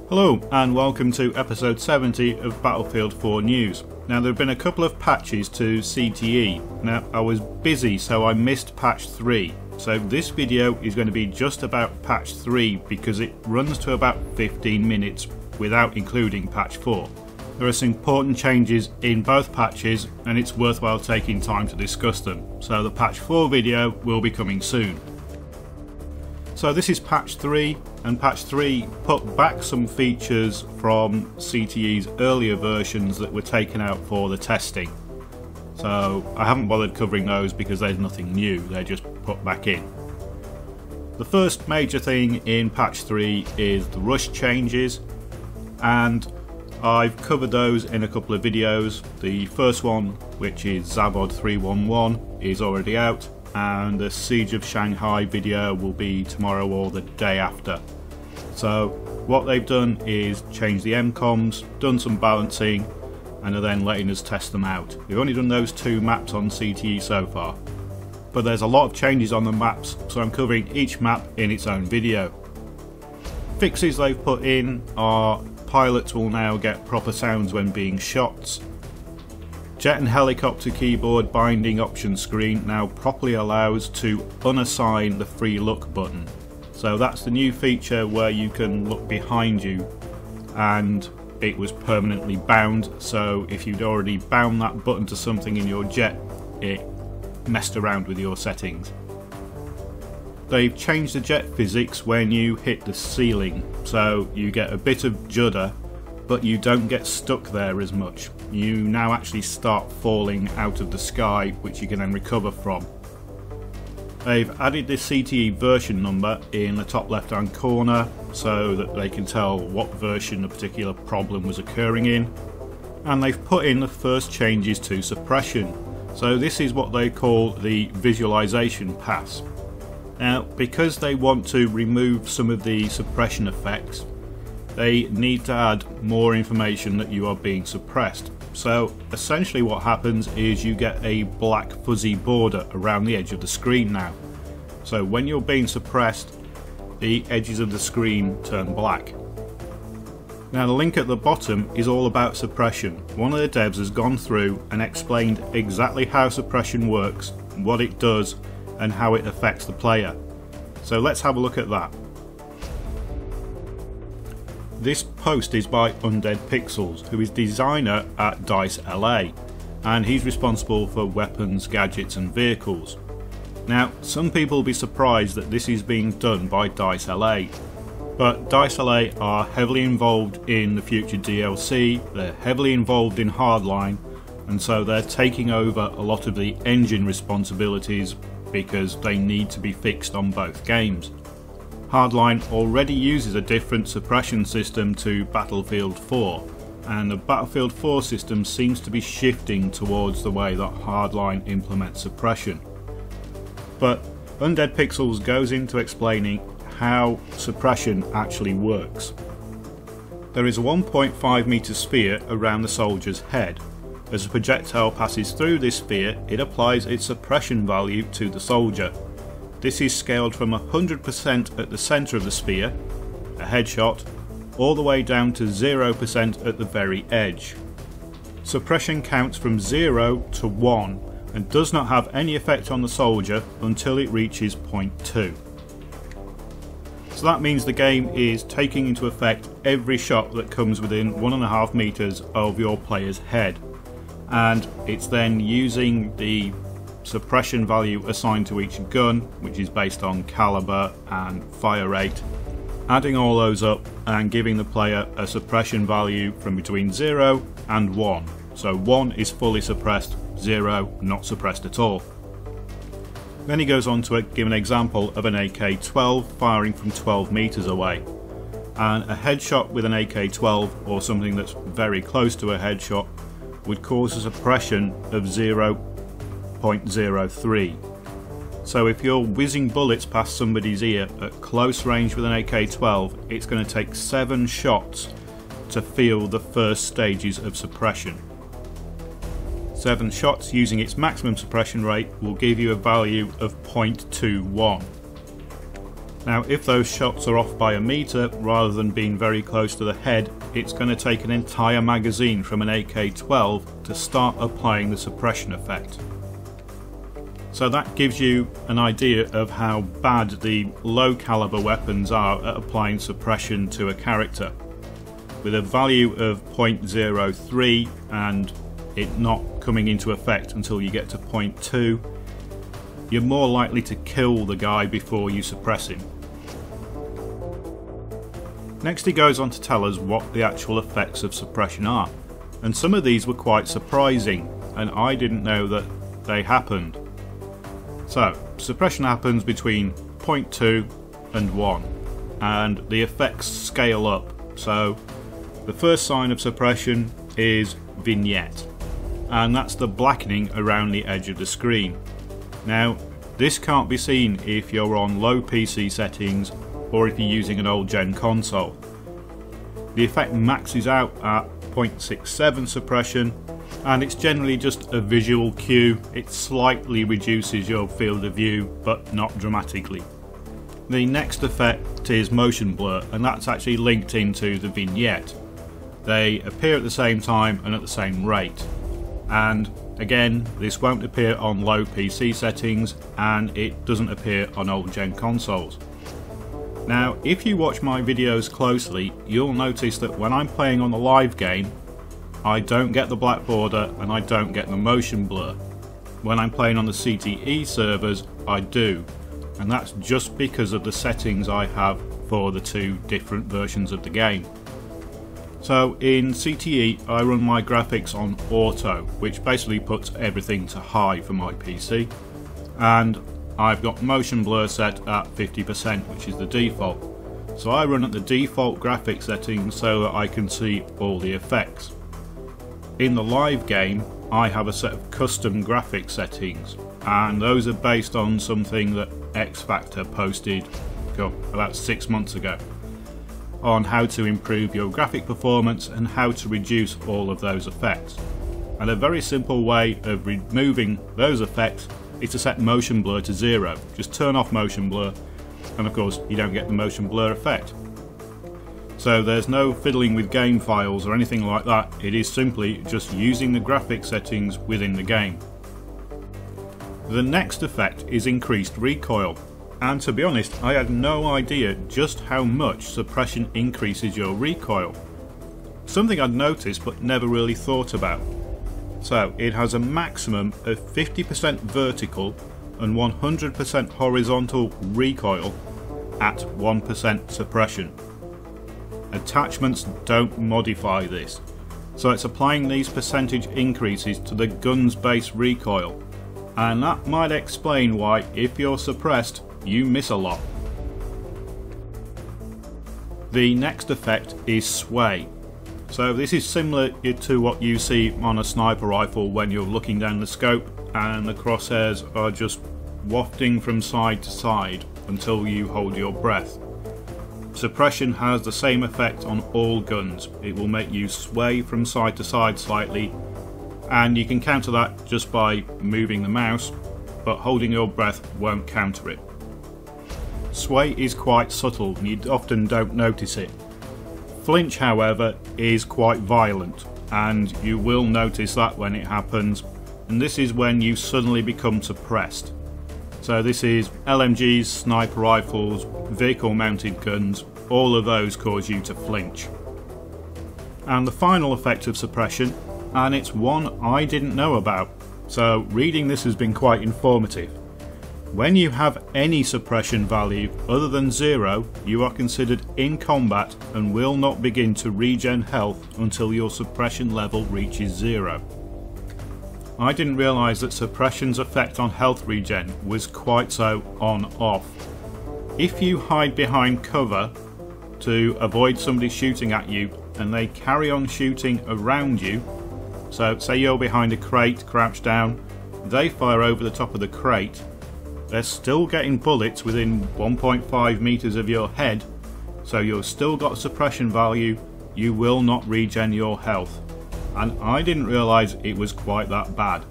Hello and welcome to episode 70 of Battlefield 4 News. Now there have been a couple of patches to CTE. Now I was busy so I missed patch 3. So this video is going to be just about patch 3 because it runs to about 15 minutes without including patch 4. There are some important changes in both patches and it's worthwhile taking time to discuss them. So the patch 4 video will be coming soon. So this is patch 3, and patch 3 put back some features from CTE's earlier versions that were taken out for the testing. So I haven't bothered covering those because there's nothing new, they're just put back in. The first major thing in patch 3 is the rush changes, and I've covered those in a couple of videos. The first one, which is Zabod 311, is already out, and the Siege of Shanghai video will be tomorrow or the day after. So what they've done is change the MCOMs, done some balancing, and are then letting us test them out. We've only done those two maps on CTE so far, but there's a lot of changes on the maps, so I'm covering each map in its own video. Fixes they've put in are pilots will now get proper sounds when being shot. Jet and helicopter keyboard binding option screen now properly allows to unassign the free look button. So that's the new feature where you can look behind you, and it was permanently bound, so if you'd already bound that button to something in your jet, it messed around with your settings. They've changed the jet physics when you hit the ceiling, so you get a bit of judder, but you don't get stuck there as much. You now actually start falling out of the sky, which you can then recover from. They've added this CTE version number in the top left hand corner so that they can tell what version a particular problem was occurring in. And they've put in the first changes to suppression. So this is what they call the visualization pass. Now, because they want to remove some of the suppression effects, they need to add more information that you are being suppressed. So essentially what happens is you get a black fuzzy border around the edge of the screen now. So when you're being suppressed, the edges of the screen turn black. Now the link at the bottom is all about suppression. One of the devs has gone through and explained exactly how suppression works, what it does, and how it affects the player. So let's have a look at that. This post is by Undead Pixels, who is designer at DICE LA, and he's responsible for weapons, gadgets and vehicles. Now, some people will be surprised that this is being done by DICE LA, but DICE LA are heavily involved in the future DLC, they're heavily involved in Hardline, and so they're taking over a lot of the engine responsibilities because they need to be fixed on both games. Hardline already uses a different suppression system to Battlefield 4, and the Battlefield 4 system seems to be shifting towards the way that Hardline implements suppression. But Undead Pixels goes into explaining how suppression actually works. There is a 1.5 meter sphere around the soldier's head. As a projectile passes through this sphere, it applies its suppression value to the soldier. This is scaled from 100% at the centre of the sphere, a headshot, all the way down to 0% at the very edge. Suppression counts from 0 to 1 and does not have any effect on the soldier until it reaches point 2. So that means the game is taking into effect every shot that comes within 1.5 meters of your player's head, and it's then using the suppression value assigned to each gun, which is based on caliber and fire rate, adding all those up and giving the player a suppression value from between 0 and 1. So 1 is fully suppressed, 0 not suppressed at all. Then he goes on to give an example of an AK-12 firing from 12 meters away, and a headshot with an AK-12 or something that's very close to a headshot would cause a suppression of 0.03. So if you're whizzing bullets past somebody's ear at close range with an AK-12, it's going to take 7 shots to feel the first stages of suppression. 7 shots using its maximum suppression rate will give you a value of 0.21. Now if those shots are off by a meter rather than being very close to the head, it's going to take an entire magazine from an AK-12 to start applying the suppression effect. So that gives you an idea of how bad the low caliber weapons are at applying suppression to a character. With a value of 0.03 and it not coming into effect until you get to 0.2, you're more likely to kill the guy before you suppress him. Next he goes on to tell us what the actual effects of suppression are, and some of these were quite surprising and I didn't know that they happened. So suppression happens between 0.2 and 1 and the effects scale up. So the first sign of suppression is vignette, and that's the blackening around the edge of the screen. Now this can't be seen if you're on low PC settings or if you're using an old gen console. The effect maxes out at 0.67 suppression and it's generally just a visual cue. It slightly reduces your field of view but not dramatically. The next effect is motion blur, and that's actually linked into the vignette. They appear at the same time and at the same rate, and again this won't appear on low PC settings and it doesn't appear on old gen consoles. Now if you watch my videos closely, you'll notice that when I'm playing on the live game I don't get the black border and I don't get the motion blur. When I'm playing on the CTE servers I do, and that's just because of the settings I have for the two different versions of the game. So in CTE I run my graphics on auto, which basically puts everything to high for my PC, and I've got motion blur set at 50%, which is the default. So I run at the default graphics settings so that I can see all the effects. In the live game I have a set of custom graphics settings, and those are based on something that X Factor posted about 6 months ago on how to improve your graphic performance and how to reduce all of those effects. And a very simple way of removing those effects is to set motion blur to 0. Just turn off motion blur and of course you don't get the motion blur effect. So there's no fiddling with game files or anything like that, it is simply just using the graphic settings within the game. The next effect is increased recoil, and to be honest I had no idea just how much suppression increases your recoil. Something I'd noticed but never really thought about. So it has a maximum of 50% vertical and 100% horizontal recoil at 1% suppression. Attachments don't modify this, so it's applying these percentage increases to the gun's base recoil, and that might explain why if you're suppressed you miss a lot. The next effect is sway. So this is similar to what you see on a sniper rifle when you're looking down the scope and the crosshairs are just wafting from side to side until you hold your breath. Suppression has the same effect on all guns. It will make you sway from side to side slightly, and you can counter that just by moving the mouse, but holding your breath won't counter it. Sway is quite subtle and you often don't notice it. Flinch, however, is quite violent, and you will notice that when it happens, and this is when you suddenly become suppressed. So this is LMGs, sniper rifles, vehicle mounted guns, all of those cause you to flinch. And the final effect of suppression, and it's one I didn't know about, so reading this has been quite informative. When you have any suppression value other than 0, you are considered in combat and will not begin to regen health until your suppression level reaches 0. I didn't realise that suppression's effect on health regen was quite so on-off. If you hide behind cover to avoid somebody shooting at you and they carry on shooting around you, so say you're behind a crate crouched down, they fire over the top of the crate, they're still getting bullets within 1.5 meters of your head, so you've still got suppression value, you will not regen your health. And I didn't realise it was quite that bad.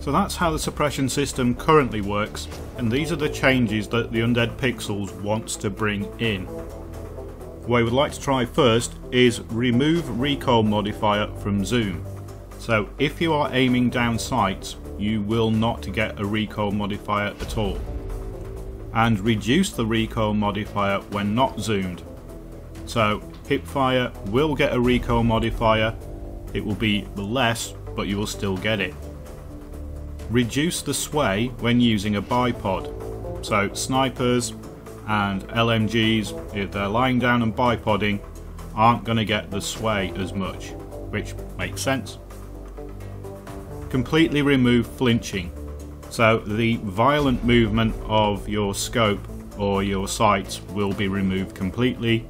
So that's how the suppression system currently works, and these are the changes that the Undead Pixels wants to bring in. What I would like to try first is remove recoil modifier from zoom. So if you are aiming down sights, you will not get a recoil modifier at all. And reduce the recoil modifier when not zoomed. So hipfire will get a recoil modifier, it will be less, but you will still get it. Reduce the sway when using a bipod. So snipers and LMGs, if they're lying down and bipodding, aren't going to get the sway as much, which makes sense. Completely remove flinching. So the violent movement of your scope or your sights will be removed completely,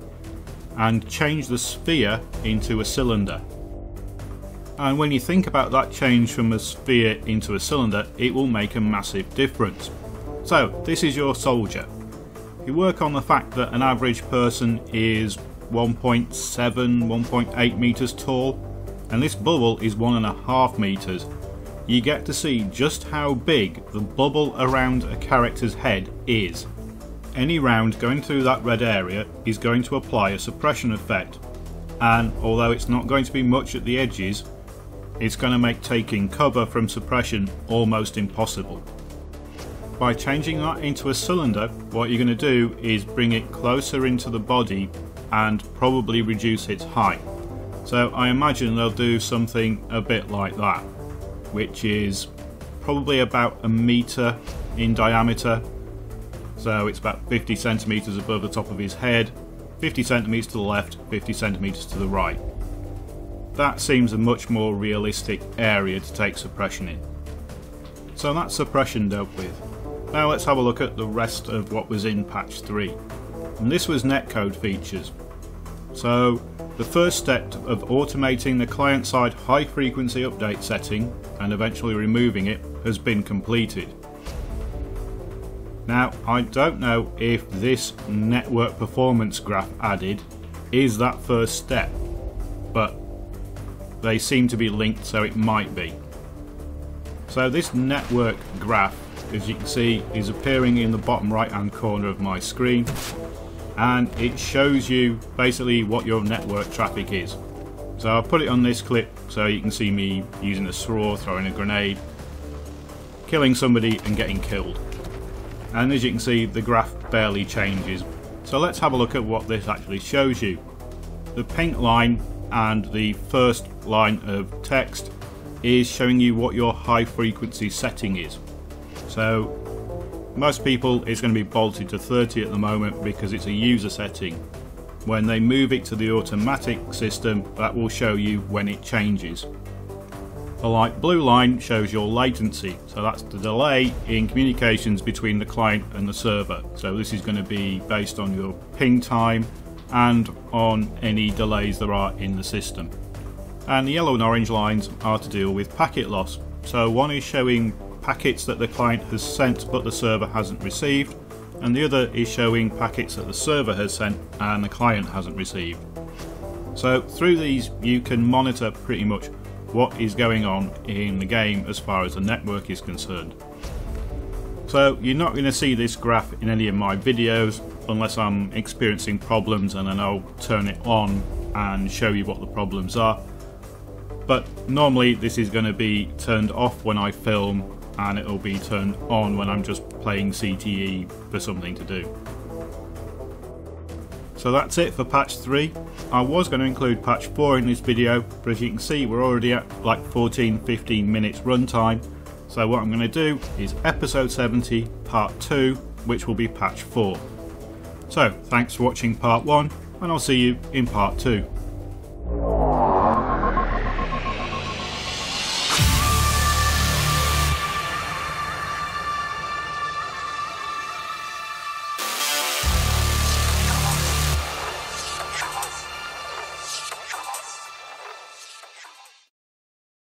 and change the sphere into a cylinder. And when you think about that change from a sphere into a cylinder, it will make a massive difference. So this is your soldier. You work on the fact that an average person is 1.7, 1.8 meters tall, and this bubble is 1.5 meters. You get to see just how big the bubble around a character's head is. Any round going through that red area is going to apply a suppression effect, and although it's not going to be much at the edges, it's going to make taking cover from suppression almost impossible. By changing that into a cylinder, what you're going to do is bring it closer into the body and probably reduce its height. So I imagine they'll do something a bit like that, which is probably about a meter in diameter. So it's about 50 centimeters above the top of his head, 50 centimeters to the left, 50 centimeters to the right. That seems a much more realistic area to take suppression in. So that's suppression dealt with. Now let's have a look at the rest of what was in patch 3. And this was netcode features. So the first step of automating the client-side high frequency update setting and eventually removing it has been completed. Now I don't know if this network performance graph added is that first step, but they seem to be linked, so it might be. So this network graph, as you can see, is appearing in the bottom right hand corner of my screen, and it shows you basically what your network traffic is. So I'll put it on this clip so you can see me using a straw, throwing a grenade, killing somebody and getting killed. And as you can see, the graph barely changes. So let's have a look at what this actually shows you. The pink line and the first line of text is showing you what your high frequency setting is. So most people it's going to be bolted to 30 at the moment because it's a user setting. When they move it to the automatic system, that will show you when it changes. The light blue line shows your latency, so that's the delay in communications between the client and the server. So this is going to be based on your ping time and on any delays there are in the system. And the yellow and orange lines are to deal with packet loss. So one is showing packets that the client has sent but the server hasn't received, and the other is showing packets that the server has sent and the client hasn't received. So through these you can monitor pretty much what is going on in the game as far as the network is concerned. So you're not going to see this graph in any of my videos unless I'm experiencing problems, and then I'll turn it on and show you what the problems are. But normally this is going to be turned off when I film, and it'll be turned on when I'm just playing CTE for something to do. So that's it for patch 3. I was going to include patch 4 in this video, but as you can see we're already at like 14-15 minutes runtime. So what I'm going to do is episode 70 part 2, which will be patch 4. So thanks for watching part 1, and I'll see you in part 2.